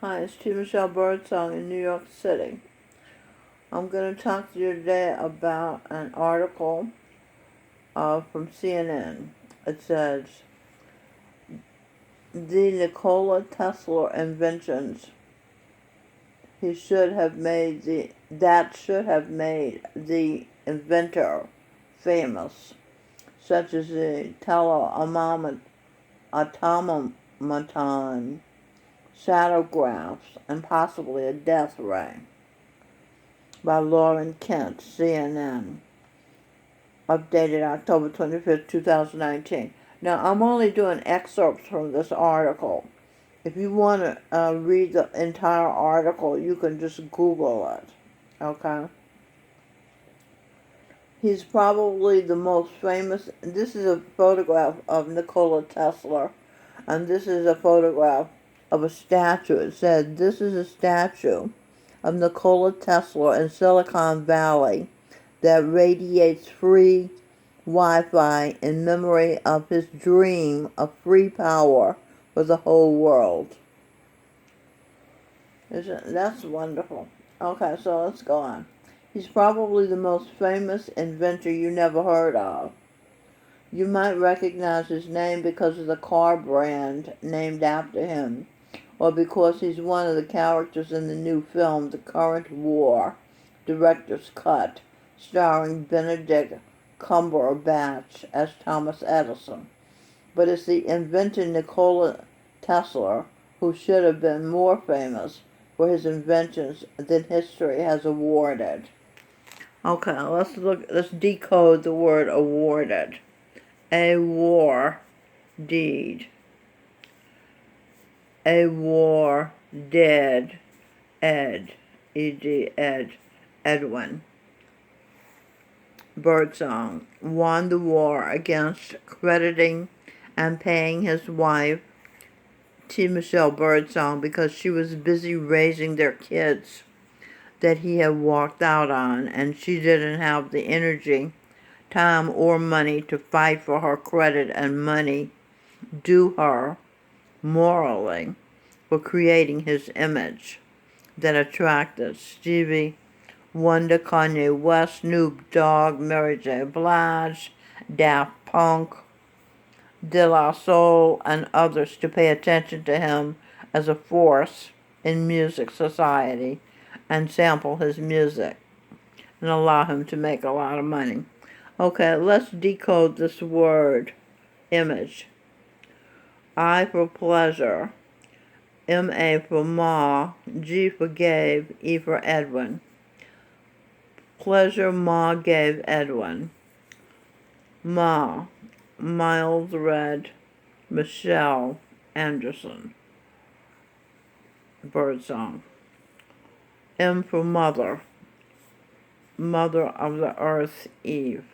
Hi, it's T. Michelle Birdsong in New York City. I'm going to talk to you today about an article from CNN. It says, the Nikola Tesla inventions should have made the inventor famous, such as the automaton, shadowgraphs, and possibly a death ray, by Lauren Kent, CNN, updated October 25th, 2019. Now, I'm only doing excerpts from this article. If you want to read the entire article, you can just Google it, okay? He's probably the most famous. This is a photograph of Nikola Tesla, and this is a photograph of a statue. It said, this is a statue of Nikola Tesla in Silicon Valley that radiates free Wi-Fi in memory of his dream of free power for the whole world. That's wonderful. Okay, so let's go on. He's probably the most famous inventor you never heard of. You might recognize his name because of the car brand named after him, or because he's one of the characters in the new film, The Current War, Director's Cut, starring Benedict Cumberbatch as Thomas Edison. But it's the inventor Nikola Tesla who should have been more famous for his inventions than history has awarded. Okay, let's decode the word awarded. A war deed. A war dead. Ed. E.D. Ed. Edwin Birdsong won the war against crediting and paying his wife, T. Michelle Birdsong, because she was busy raising their kids that he had walked out on, and she didn't have the energy, time, or money to fight for her credit and money due her morally for creating his image that attracted Stevie Wonder, Kanye West, Snoop Dogg, Mary J. Blige, Daft Punk, De La Soul, and others to pay attention to him as a force in music society and sample his music and allow him to make a lot of money. Okay, let's decode this word, image. I for pleasure, M-A for Ma, G for gave, E for Edwin. Pleasure Ma gave Edwin. Ma, Miles Red, Michelle Anderson, Birdsong. M for mother, mother of the earth, Eve.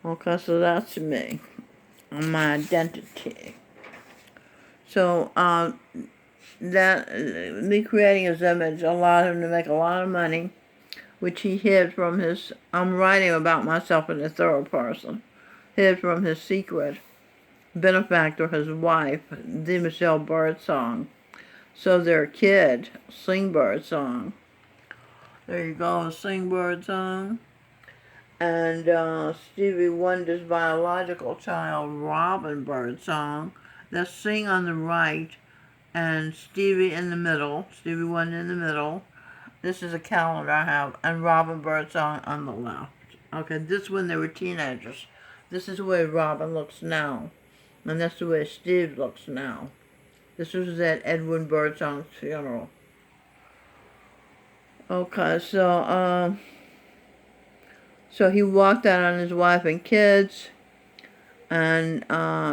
Okay, so that's me, my identity. So me creating his image allowed him to make a lot of money, which he hid from his, I'm writing about myself in the third person, hid from his secret benefactor, his wife, the Michelle Birdsong. So their kid, Sing Birdsong. There you go, Sing Birdsong. And Stevie Wonder's biological child, Robin Birdsong. That's Sing on the right, and Stevie in the middle, Stevie Wonder in the middle. This is a calendar I have, and Robin Birdsong on the left. Okay, this when they were teenagers. This is the way Robin looks now, and that's the way Steve looks now. This was at Edwin Birdsong's funeral. Okay, so he walked out on his wife and kids, and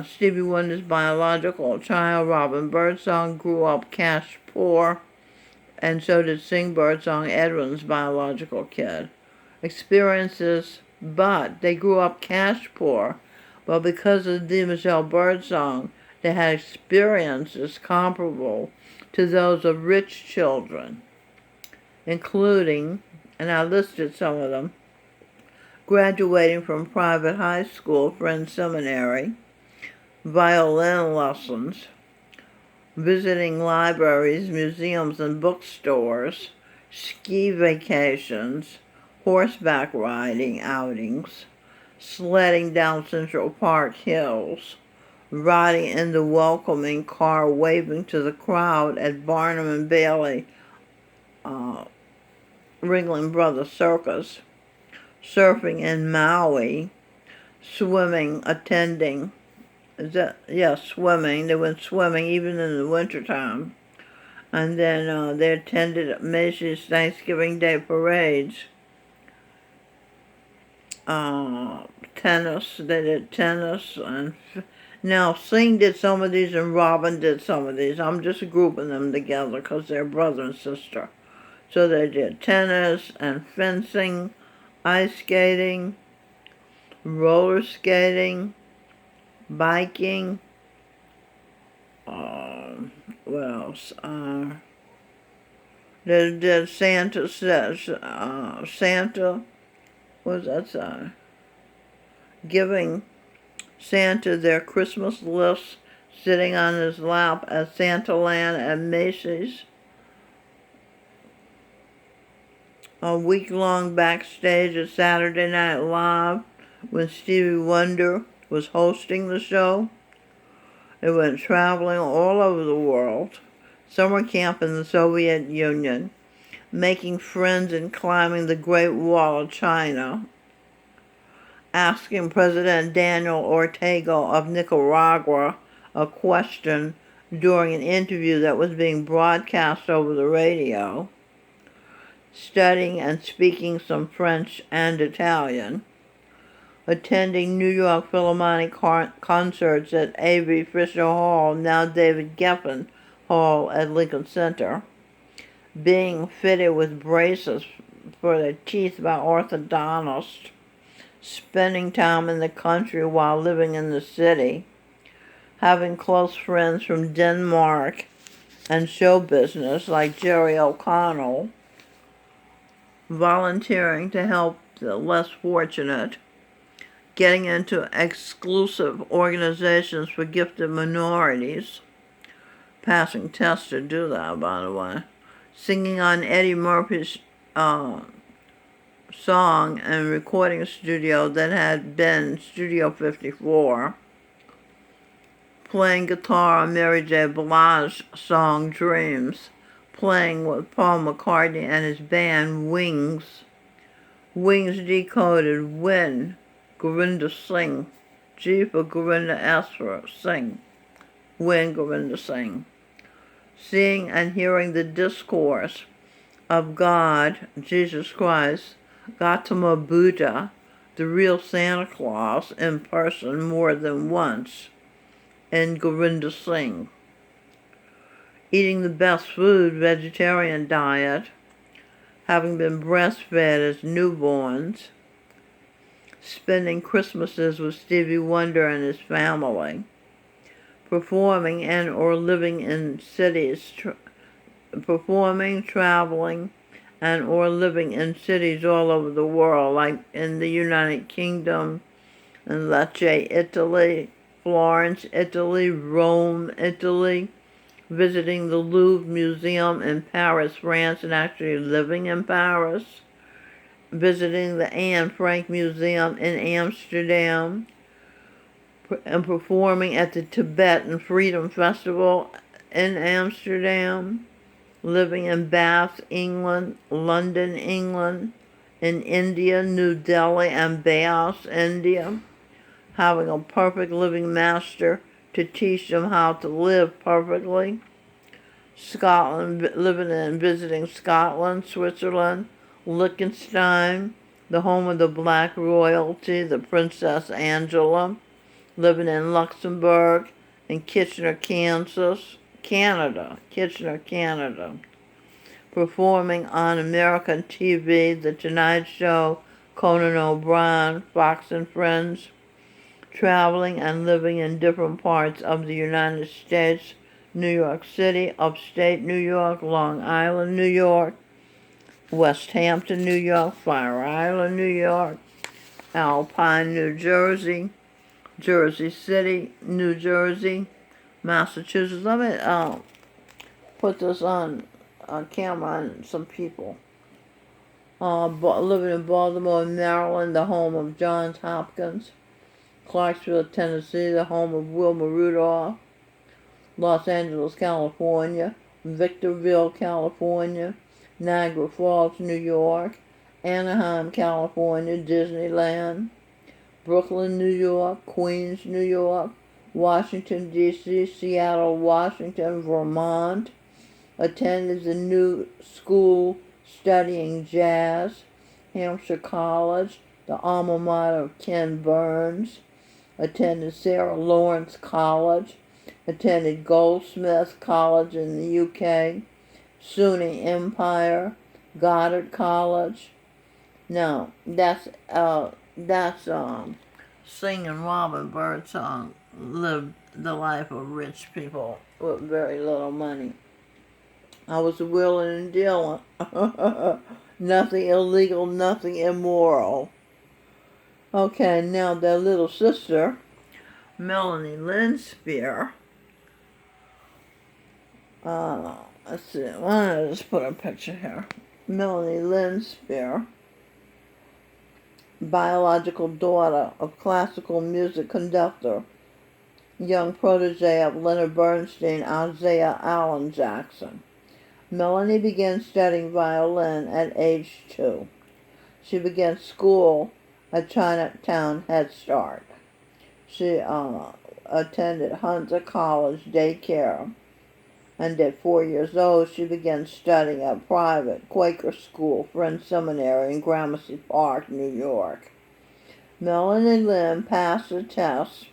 Stevie Wonder's biological child, Robin Birdsong, grew up cash poor, and so did Sing Birdsong, Edwin's biological kid. Experiences, but they grew up cash poor, but because of the Michelle Birdsong, they had experiences comparable to those of rich children, including, and I listed some of them, graduating from private high school, Friends Seminary, violin lessons, visiting libraries, museums, and bookstores, ski vacations, horseback riding outings, sledding down Central Park hills, riding in the welcoming car waving to the crowd at Barnum and Bailey Ringling Brothers Circus, surfing in Maui, swimming, attending, swimming. They went swimming even in the wintertime. And then they attended Macy's Thanksgiving Day parades. Tennis, they did tennis. And now Sing did some of these and Robin did some of these. I'm just grouping them together because they're brother and sister. So they did tennis and fencing, ice skating, roller skating, biking, what else? They did Santa, what was that? Giving Santa their Christmas lists, sitting on his lap at Santaland at Macy's. A week-long backstage at Saturday Night Live when Stevie Wonder was hosting the show. They went traveling all over the world. Summer camp in the Soviet Union. Making friends and climbing the Great Wall of China. Asking President Daniel Ortega of Nicaragua a question during an interview that was being broadcast over the radio. Studying and speaking some French and Italian, attending New York Philharmonic concerts at A.B. Fisher Hall, now David Geffen Hall at Lincoln Center, being fitted with braces for their teeth by orthodontists, spending time in the country while living in the city, having close friends from Denmark and show business like Jerry O'Connell, volunteering to help the less fortunate, getting into exclusive organizations for gifted minorities, passing tests to do that, by the way, singing on Eddie Murphy's song and recording studio that had been Studio 54, playing guitar on Mary J. Blige's song Dreams, playing with Paul McCartney and his band Wings. Wings decoded Win, Gorinda Singh. G for Gorinda, S for Singh. Win, Gorinda Singh. Seeing and hearing the discourse of God, Jesus Christ, Gautama Buddha, the real Santa Claus, in person more than once, in Gorinda Singh. Eating the best food, vegetarian diet, having been breastfed as newborns, spending Christmases with Stevie Wonder and his family, performing and or living in cities, traveling, and or living in cities all over the world, like in the United Kingdom, in Lecce, Italy, Florence, Italy, Rome, Italy, visiting the Louvre Museum in Paris, France, and actually living in Paris, visiting the Anne Frank Museum in Amsterdam, and performing at the Tibetan Freedom Festival in Amsterdam, living in Bath, England, London, England, in India, New Delhi, and Beas, India, having a perfect living master to teach them how to live perfectly. Scotland, living and visiting Scotland, Switzerland, Liechtenstein, the home of the black royalty, the Princess Angela, living in Luxembourg, in Kitchener, Canada, performing on American TV, The Tonight Show, Conan O'Brien, Fox and Friends, traveling and living in different parts of the United States, New York City, upstate New York, Long Island, New York, West Hampton, New York, Fire Island, New York, Alpine, New Jersey, Jersey City, New Jersey, Massachusetts. put this on camera on some people. Living in Baltimore, Maryland, the home of Johns Hopkins. Clarksville, Tennessee, the home of Wilma Rudolph. Los Angeles, California. Victorville, California. Niagara Falls, New York. Anaheim, California, Disneyland. Brooklyn, New York. Queens, New York. Washington, D.C., Seattle, Washington, Vermont. Attended the New School studying jazz. Hampshire College, the alma mater of Ken Burns. Attended Sarah Lawrence College. Attended Goldsmith College in the UK. SUNY Empire. Goddard College. No, that's singing Robin Birdsong lived the life of rich people with very little money. I was willing and dealing. Nothing illegal, nothing immoral. Okay, now their little sister, Melanie Lynn Spear. Let's see, why don't I just put a picture here? Melanie Lynn Spear, biological daughter of classical music conductor, young protege of Leonard Bernstein, Isaiah Allen Jackson. Melanie began studying violin at age 2. She began school at Chinatown Head Start. She attended Hunter College daycare, and at 4 years old she began studying at private Quaker school, Friends Seminary in Gramercy Park, New York. Melanie Lynn passed the test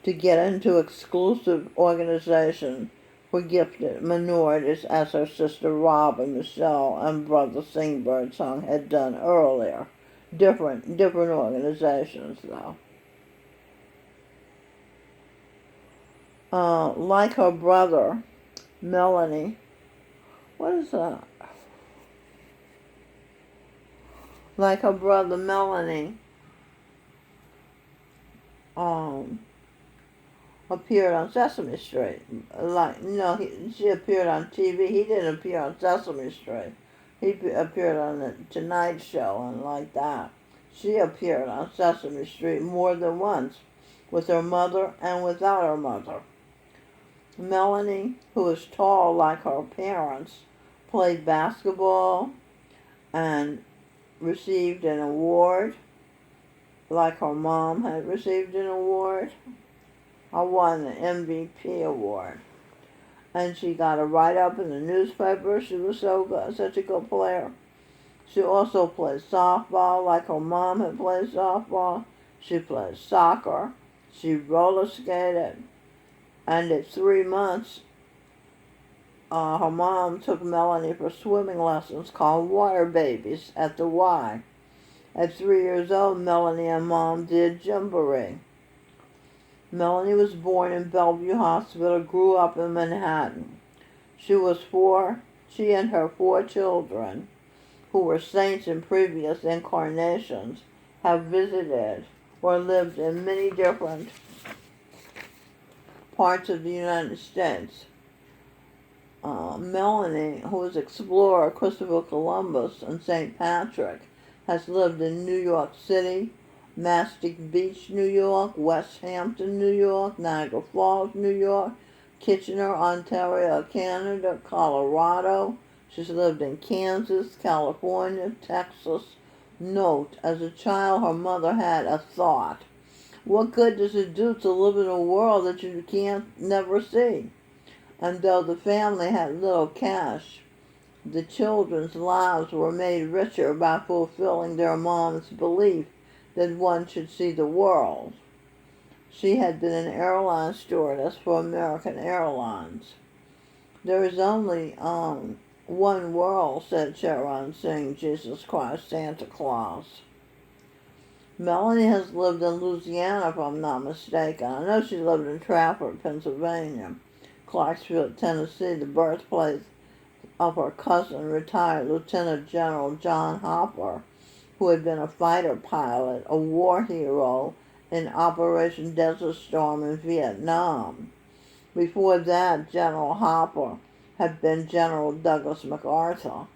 to get into exclusive organization for gifted minorities, as her sister Robin Michelle and brother Sing Birdsong had done earlier. Different organizations, though. Like her brother, Melanie, what is that? Like her brother, Melanie, appeared on Sesame Street. She appeared on TV. He didn't appear on Sesame Street. He appeared on the Tonight Show and like that. She appeared on Sesame Street more than once, with her mother and without her mother. Melanie, who was tall like her parents, played basketball and received an award, like her mom had received an award. I won the MVP award. And she got a write-up in the newspaper. She was such a good player. She also played softball like her mom had played softball. She played soccer. She roller skated. And at 3 months, her mom took Melanie for swimming lessons called Water Babies at the Y. At 3 years old, Melanie and Mom did Jamboree. Melanie was born in Bellevue Hospital, grew up in Manhattan. She and her 4 children, who were saints in previous incarnations, have visited or lived in many different parts of the United States. Melanie, who was explorer Christopher Columbus and St. Patrick, has lived in New York City, Mastic Beach, New York, West Hampton, New York, Niagara Falls, New York, Kitchener, Ontario, Canada, Colorado. She's lived in Kansas, California, Texas. Note, as a child, her mother had a thought. What good does it do to live in a world that you can't never see? And though the family had little cash, the children's lives were made richer by fulfilling their mom's belief that one should see the world. She had been an airline stewardess for American Airlines. There is only one world, said Sharon Singh, Jesus Christ, Santa Claus. Melanie has lived in Louisiana, if I'm not mistaken. I know she lived in Trafford, Pennsylvania. Clarksville, Tennessee, the birthplace of her cousin, retired Lieutenant General John Hopper, who had been a fighter pilot, a war hero in Operation Desert Storm in Vietnam. Before that, General Hopper had been General Douglas MacArthur,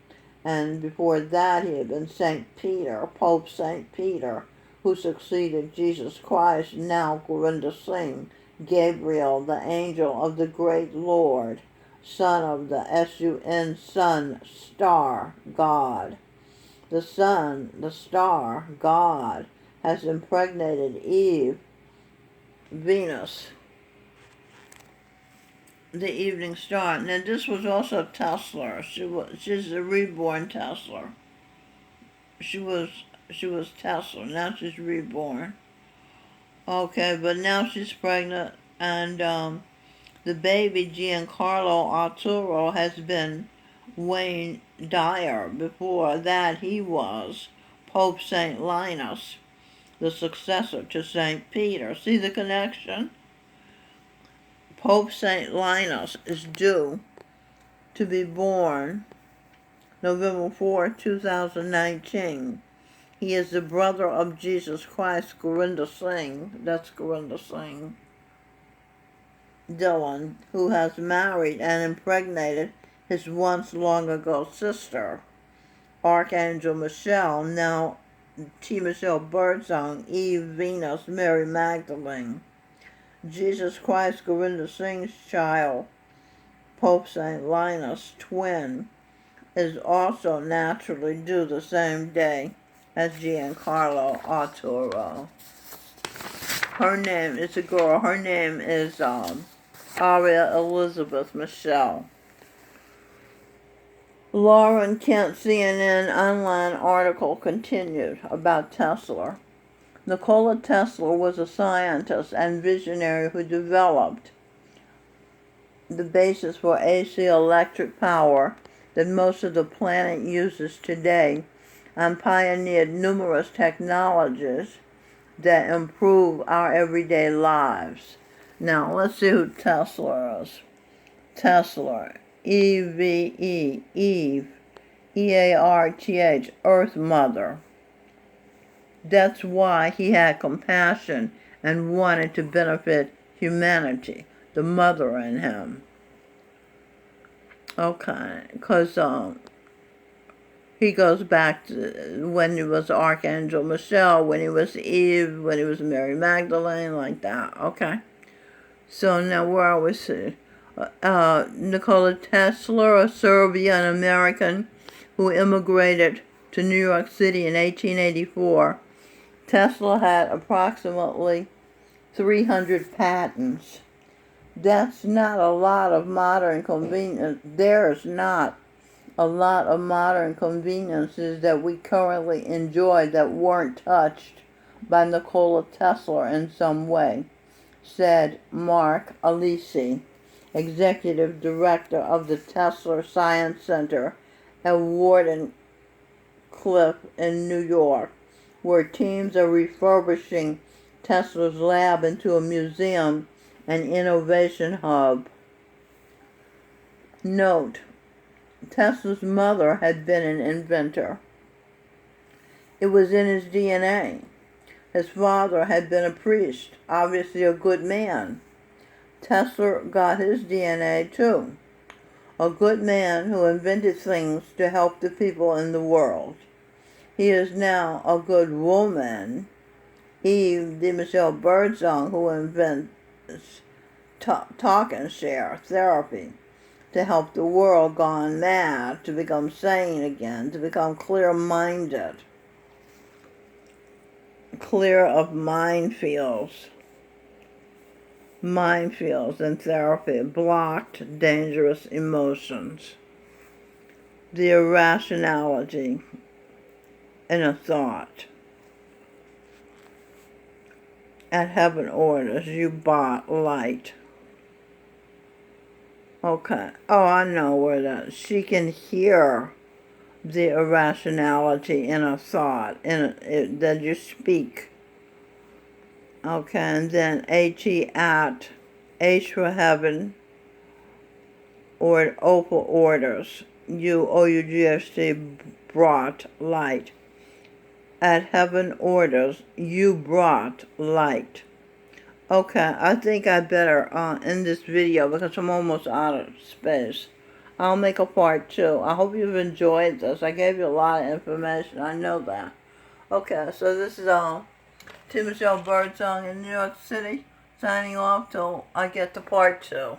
and before that he had been St. Peter, Pope St. Peter, who succeeded Jesus Christ, now Gurinder Singh, Gabriel, the angel of the great Lord, son of the S-U-N, sun, star, God. The sun, the star, God, has impregnated Eve, Venus, the evening star. Now this was also Tesla. She's a reborn Tesla. She was Tesla. Now she's reborn. Okay, but now she's pregnant, and the baby Giancarlo Arturo has been Wayne Dyer. Before that, he was Pope St. Linus, the successor to St. Peter. See the connection? Pope St. Linus is due to be born November 4, 2019. He is the brother of Jesus Christ, Gurinder Singh. That's Gurinder Singh. Dylan, who has married and impregnated his once long-ago sister, Archangel Michelle, now T. Michelle Birdsong, Eve, Venus, Mary Magdalene. Jesus Christ, Gurinder Singh's child, Pope St. Linus, twin, is also naturally due the same day as Giancarlo Arturo. Her name is a girl. Her name is Aria Elizabeth Michelle. Lauren Kent CNN online article continued about Tesla. Nikola Tesla was a scientist and visionary who developed the basis for AC electric power that most of the planet uses today, and pioneered numerous technologies that improve our everyday lives. Now, let's see who Tesla is. Tesla, E-V-E, Eve, E-A-R-T-H, Earth Mother. That's why he had compassion and wanted to benefit humanity, the mother in him. Okay, because he goes back to when he was Archangel Michelle, when he was Eve, when he was Mary Magdalene, like that. Okay. So now where are we? Nikola Tesla, a Serbian-American who immigrated to New York City in 1884. Tesla had approximately 300 patents. That's not a lot of modern convenience. There's not a lot of modern conveniences that we currently enjoy that weren't touched by Nikola Tesla in some way, said Mark Alisi, executive director of the Tesla Science Center at Wardenclyffe in New York, where teams are refurbishing Tesla's lab into a museum and innovation hub. Note, Tesla's mother had been an inventor. It was in his DNA. His father had been a priest, obviously a good man. Tesla got his DNA too. A good man who invented things to help the people in the world. He is now a good woman, Eve de Michelle Birdsong, who invents talk and share therapy to help the world gone mad to become sane again, to become clear-minded, clear of minefields and therapy, blocked, dangerous emotions, the irrationality in a thought. At heaven orders, you bought light. Okay. Oh, I know where that. She can hear the irrationality in a thought that you speak. Okay, and then H-E at H for heaven, or opal orders. U-O-U-G-S-T brought light. At heaven orders, you brought light. Okay, I think I better end this video because I'm almost out of space. I'll make a part 2. I hope you've enjoyed this. I gave you a lot of information. I know that. Okay, so this is T. Michelle Birdsong in New York City, signing off till I get to part 2.